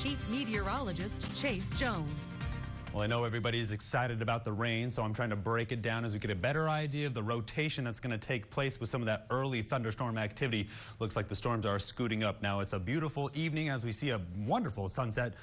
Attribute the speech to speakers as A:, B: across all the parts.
A: Chief Meteorologist Chase Jones.
B: Well, I know everybody's excited about the rain, so I'm trying to break it down as we get a better idea of the rotation that's going to take place with some of that early thunderstorm activity. Looks like the storms are scooting up. Now, it's a beautiful evening as we see a wonderful sunset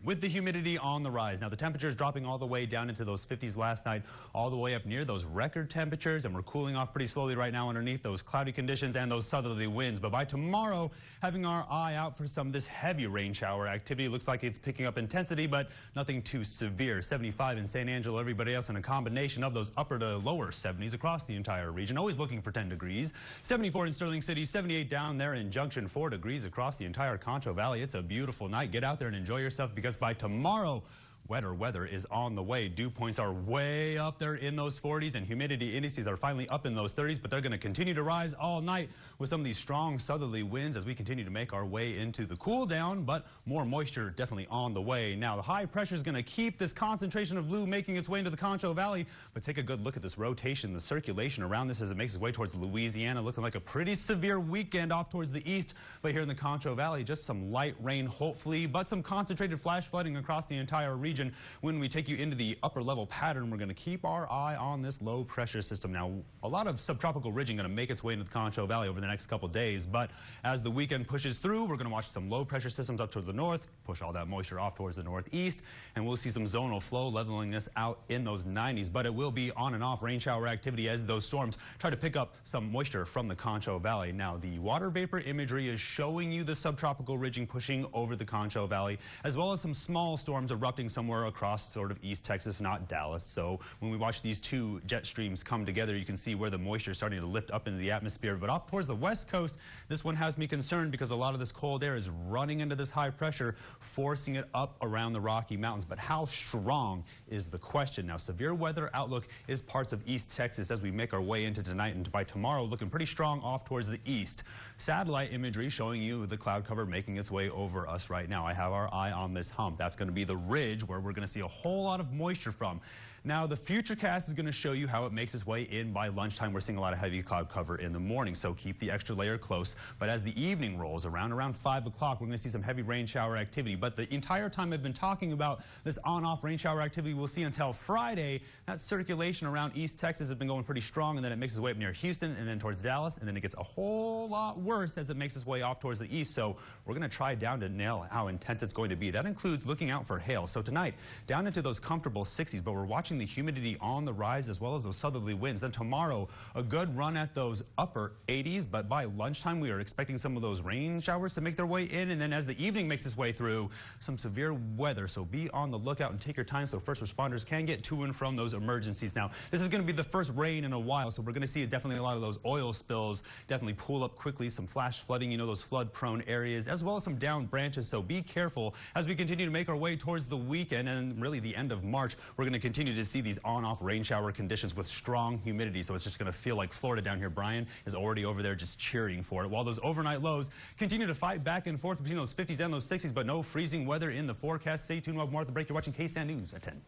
B: with the humidity on the rise. Now, the temperature is dropping all the way down into those 50s last night, all the way up near those record temperatures, and we're cooling off pretty slowly right now underneath those cloudy conditions and those southerly winds. But by tomorrow, having our eye out for some of this heavy rain shower activity. Looks like it's picking up intensity, but nothing too severe. 75 in San Angelo, everybody else in a combination of those upper to lower 70s across the entire region, always looking for 10 degrees. 74 in Sterling City, 78 down there in Junction, 4 degrees across the entire Concho Valley. It's a beautiful night. Get out there and enjoy yourself, because by tomorrow, wetter weather is on the way. Dew points are way up there in those 40s, and humidity indices are finally up in those 30s, but they're going to continue to rise all night with some of these strong southerly winds as we continue to make our way into the cool down, but more moisture definitely on the way. Now, the high pressure is going to keep this concentration of blue making its way into the Concho Valley, but take a good look at this rotation, the circulation around this as it makes its way towards Louisiana, looking like a pretty severe weekend off towards the east. But here in the Concho Valley, just some light rain, hopefully, but some concentrated flash flooding across the entire region. When we take you into the upper level pattern, we're going to keep our eye on this low pressure system. Now, a lot of subtropical ridging going to make its way into the Concho Valley over the next couple days, but as the weekend pushes through, we're going to watch some low pressure systems up toward the north, push all that moisture off towards the northeast, and we'll see some zonal flow leveling this out in those 90s. But it will be on and off rain shower activity as those storms try to pick up some moisture from the Concho Valley. Now, the water vapor imagery is showing you the subtropical ridging pushing over the Concho Valley, as well as some small storms erupting somewhere across sort of East Texas, if not Dallas. So when we watch these two jet streams come together, you can see where the moisture is starting to lift up into the atmosphere. But off towards the west coast, this one has me concerned because a lot of this cold air is running into this high pressure, forcing it up around the Rocky Mountains. But how strong is the question? Now, severe weather outlook is parts of East Texas as we make our way into tonight, and by tomorrow looking pretty strong off towards the east. Satellite imagery showing you the cloud cover making its way over us right now. I have our eye on this hump. That's going to be the ridge where we're going to see a whole lot of moisture from. Now, the Futurecast is going to show you how it makes its way in by lunchtime. We're seeing a lot of heavy cloud cover in the morning, so keep the extra layer close. But as the evening rolls around 5 o'clock, we're going to see some heavy rain shower activity. But the entire time I've been talking about this on-off rain shower activity we'll see until Friday, that circulation around East Texas has been going pretty strong, and then it makes its way up near Houston and then towards Dallas, and then it gets a whole lot worse as it makes its way off towards the east. So we're going to try down to nail how intense it's going to be. That includes looking out for hail. So tonight, down into those comfortable 60s, but we're watching the humidity on the rise as well as those southerly winds. Then tomorrow, a good run at those upper 80s, but by lunchtime, we are expecting some of those rain showers to make their way in, and then as the evening makes its way through, some severe weather. So be on the lookout and take your time so first responders can get to and from those emergencies. Now, this is going to be the first rain in a while, so we're going to see definitely a lot of those oil spills definitely pool up quickly, some flash flooding, you know, those flood-prone areas, as well as some down branches. So be careful as we continue to make our way towards the weekend and really the end of March. We're going to continue to see these on-off rain shower conditions with strong humidity, so it's just going to feel like Florida down here. Brian is already over there just cheering for it, while those overnight lows continue to fight back and forth between those 50s and those 60s, but no freezing weather in the forecast. Stay tuned. We'll have more at the break. You're watching KSAN News at 10.